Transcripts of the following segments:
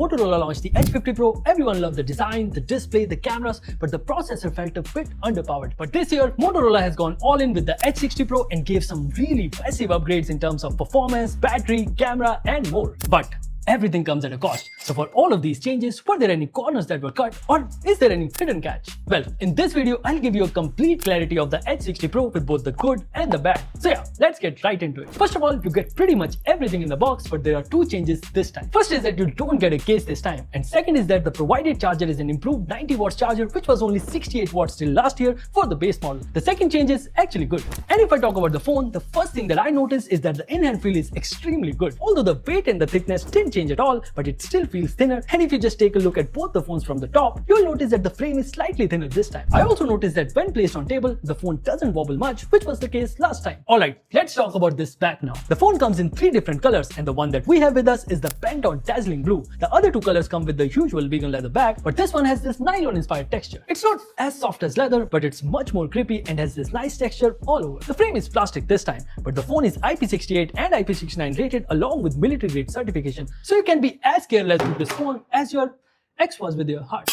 Motorola launched the Edge 50 Pro, everyone loved the design, the display, the cameras, but the processor felt a bit underpowered. But this year, Motorola has gone all in with the Edge 60 Pro and gave some really massive upgrades in terms of performance, battery, camera and more. But everything comes at a cost. So for all of these changes, were there any corners that were cut or is there any hidden catch? Well, in this video, I'll give you a complete clarity of the Edge 60 Pro with both the good and the bad. So yeah, let's get right into it. First of all, you get pretty much everything in the box, but there are two changes this time. First is that you don't get a case this time. And second is that the provided charger is an improved 90 watts charger, which was only 68 watts till last year for the base model. The second change is actually good. And if I talk about the phone, the first thing that I noticed is that the in-hand feel is extremely good. Although the weight and the thickness didn't change at all, but it still feels thinner. And if you just take a look at both the phones from the top, you'll notice that the frame is slightly thinner this time. I also noticed that when placed on table, the phone doesn't wobble much, which was the case last time. Alright, let's talk about this back now. The phone comes in 3 different colors, and the one that we have with us is the bent out dazzling blue. The other 2 colors come with the usual vegan leather back, but this one has this nylon inspired texture. It's not as soft as leather, but it's much more grippy and has this nice texture all over. The frame is plastic this time, but the phone is IP68 and IP69 rated along with military grade certification, so you can be as careless with this phone as your ex was with your heart.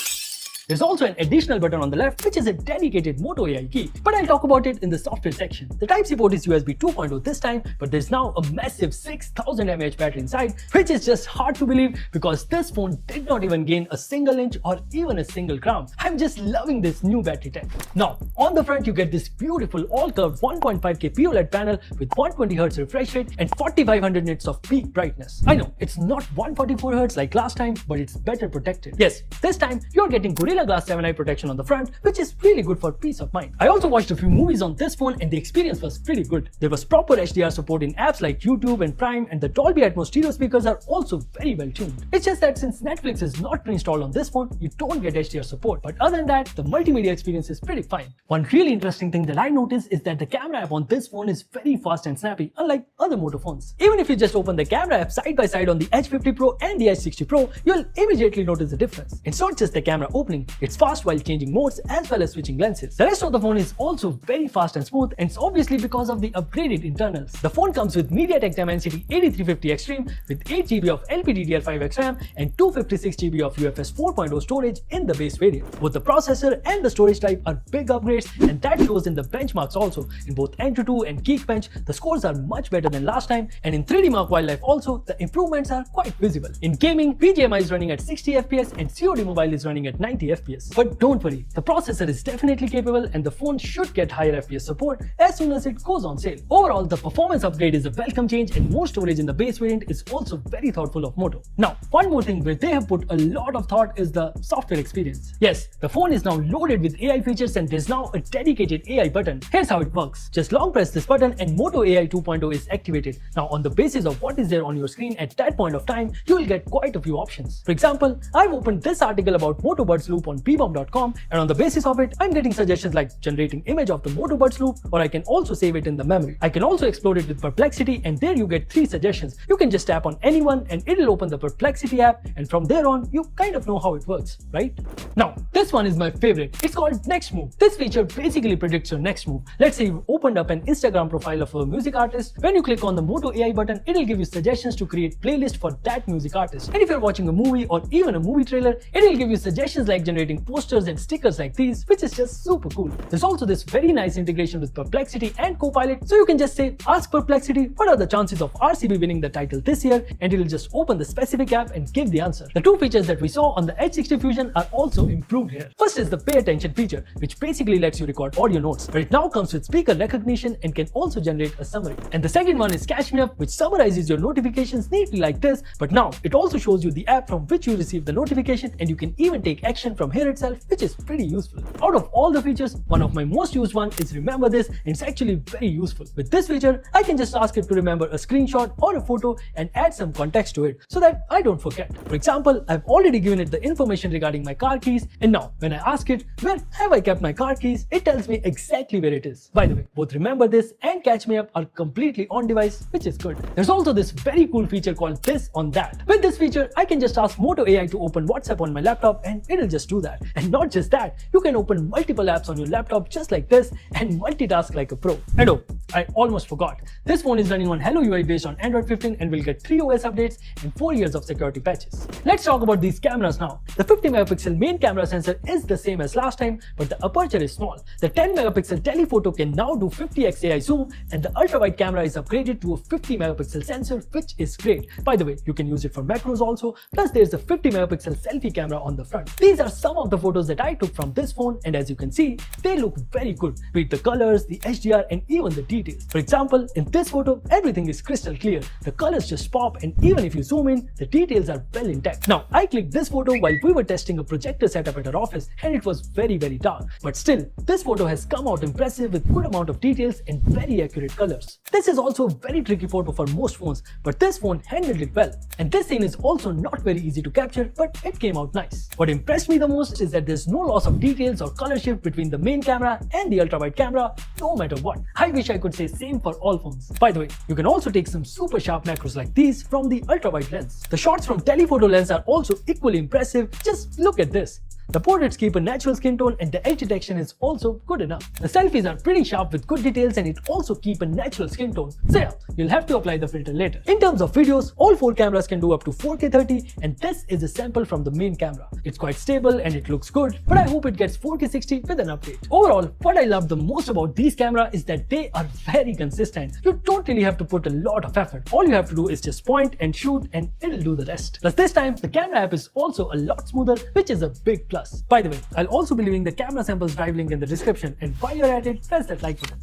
There's also an additional button on the left, which is a dedicated Moto AI key, but I'll talk about it in the software section. The Type-C port is USB 2.0 this time, but there's now a massive 6000 mAh battery inside, which is just hard to believe because this phone did not even gain a single inch or even a single gram. I'm just loving this new battery tech. Now, on the front you get this beautiful all-curved 1.5K POLED panel with 120Hz refresh rate and 4500 nits of peak brightness. I know, it's not 144Hz like last time, but it's better protected. Yes, this time you're getting Gorilla Glass 7 eye protection on the front, which is really good for peace of mind. I also watched a few movies on this phone and the experience was pretty good. There was proper HDR support in apps like YouTube and Prime, and the Dolby Atmos stereo speakers are also very well tuned. It's just that since Netflix is not pre-installed on this phone, you don't get HDR support. But other than that, the multimedia experience is pretty fine. One really interesting thing that I noticed is that the camera app on this phone is very fast and snappy, unlike other Moto phones. Even if you just open the camera app side by side on the Edge 50 Pro and the Edge 60 Pro, you'll immediately notice the difference. It's not just the camera opening, it's fast while changing modes as well as switching lenses. The rest of the phone is also very fast and smooth, and it's obviously because of the upgraded internals. The phone comes with MediaTek Dimensity 8350 Extreme with 8GB of LPDDR5X RAM and 256GB of UFS 4.0 storage in the base variant. Both the processor and the storage type are big upgrades, and that shows in the benchmarks also. In both Antutu and Geekbench, the scores are much better than last time, and in 3D Mark Wildlife also, the improvements are quite visible. In gaming, BGMI is running at 60 FPS and COD Mobile is running at 90 FPS. But don't worry, the processor is definitely capable and the phone should get higher FPS support as soon as it goes on sale. Overall, the performance upgrade is a welcome change, and more storage in the base variant is also very thoughtful of Moto. Now, one more thing where they have put a lot of thought is the software experience. Yes, the phone is now loaded with AI features and there's now a dedicated AI button. Here's how it works. Just long press this button and Moto AI 2.0 is activated. Now, on the basis of what is there on your screen at that point of time, you will get quite a few options. For example, I've opened this article about Moto Buds Loop on bbomb.com, and on the basis of it, I'm getting suggestions like generating image of the Moto Buds Loop, or I can also save it in the memory. I can also explore it with Perplexity, and there you get 3 suggestions. You can just tap on anyone and it'll open the Perplexity app, and from there on, you kind of know how it works, right? Now, this one is my favorite. It's called Next Move. This feature basically predicts your next move. Let's say you've opened up an Instagram profile of a music artist. When you click on the Moto AI button, it'll give you suggestions to create playlist for that music artist. And if you're watching a movie or even a movie trailer, it'll give you suggestions like generating posters and stickers like these, which is just super cool. There's also this very nice integration with Perplexity and Copilot, so you can just say, ask Perplexity, what are the chances of RCB winning the title this year, and it'll just open the specific app and give the answer. The 2 features that we saw on the Edge 60 Fusion are also improved here. First is the pay attention feature, which basically lets you record audio notes, but it now comes with speaker recognition and can also generate a summary. And the second one is Catch Me Up, which summarizes your notifications neatly like this, but now it also shows you the app from which you receive the notification, and you can even take action from here itself, which is pretty useful. Out of all the features, one of my most used one is Remember This, and it's actually very useful. With this feature, I can just ask it to remember a screenshot or a photo and add some context to it so that I don't forget. For example, I've already given it the information regarding my car keys, and now when I ask it, where have I kept my car keys, it tells me exactly where it is. By the way, both Remember This and Catch Me Up are completely on device, which is good. There's also this very cool feature called This on That. With this feature, I can just ask Moto AI to open WhatsApp on my laptop and it'll just just do that. And not just that, you can open multiple apps on your laptop just like this and multitask like a pro. And oh, I almost forgot. This phone is running on Hello UI based on Android 15 and will get 3 OS updates and 4 years of security patches. Let's talk about these cameras now. The 50 megapixel main camera sensor is the same as last time, but the aperture is small. The 10 megapixel telephoto can now do 50x AI zoom, and the ultra wide camera is upgraded to a 50 megapixel sensor, which is great. By the way, you can use it for macros also, plus there's a 50 megapixel selfie camera on the front. These are some of the photos that I took from this phone, and as you can see, they look very good with the colors, the HDR, and even the details. For example, in this photo, everything is crystal clear. The colors just pop, and even if you zoom in, the details are well intact. Now, I clicked this photo while we were testing a projector setup at our office, and it was very dark. But still, this photo has come out impressive with good amount of details and very accurate colors. This is also a very tricky photo for most phones, but this phone handled it well. And this scene is also not very easy to capture, but it came out nice. What impressed me the most is that there's no loss of details or color shift between the main camera and the ultra wide camera, no matter what. I wish I could say same for all phones. By the way, you can also take some super sharp macros like these from the ultra wide lens. The shots from telephoto lens are also equally impressive. Just look at this. The portraits keep a natural skin tone and the edge detection is also good enough. The selfies are pretty sharp with good details and it also keep a natural skin tone. So yeah, you'll have to apply the filter later. In terms of videos, all 4 cameras can do up to 4K 30 and this is a sample from the main camera. It's quite stable and it looks good, but I hope it gets 4K 60 with an update. Overall, what I love the most about these cameras is that they are very consistent. You don't really have to put a lot of effort. All you have to do is just point and shoot and it'll do the rest. Plus this time, the camera app is also a lot smoother, which is a big plus. By the way, I'll also be leaving the camera samples drive link in the description and while you're at it, press that like button.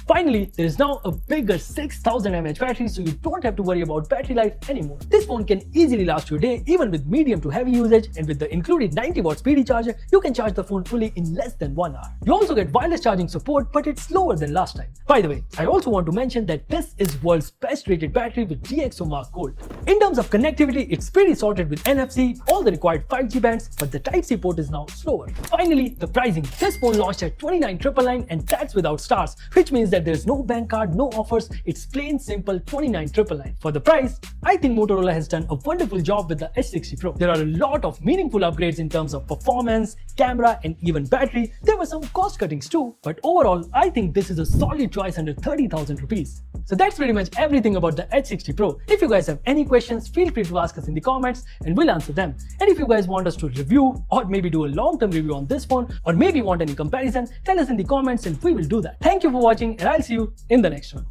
Finally, there is now a bigger 6000 mAh battery so you don't have to worry about battery life anymore. This phone can easily last your day even with medium to heavy usage, and with the included 90-watt speedy charger, you can charge the phone fully in less than 1 hour. You also get wireless charging support, but it's slower than last time. By the way, I also want to mention that this is world's best rated battery with DxO Mark Gold. In terms of connectivity, it's pretty sorted with NFC, all the required 5G bands, but the Type-C port is now slower. Finally, the pricing. This phone launched at 29,999 and that's without stars, which means that there's no bank card, no offers. It's plain simple 29,999. For the price, I think Motorola has done a wonderful job with the H60 Pro. There are a lot of meaningful upgrades in terms of performance, camera, and even battery. There were some cost cuttings too, but overall, I think this is a solid choice under 30,000 rupees. So that's pretty much everything about the H60 Pro. If you guys have any questions, feel free to ask us in the comments and we'll answer them. And if you guys want us to review or maybe do a long-term review on this phone or maybe want any comparison, tell us in the comments and we will do that. Thank you for watching and I'll see you in the next one.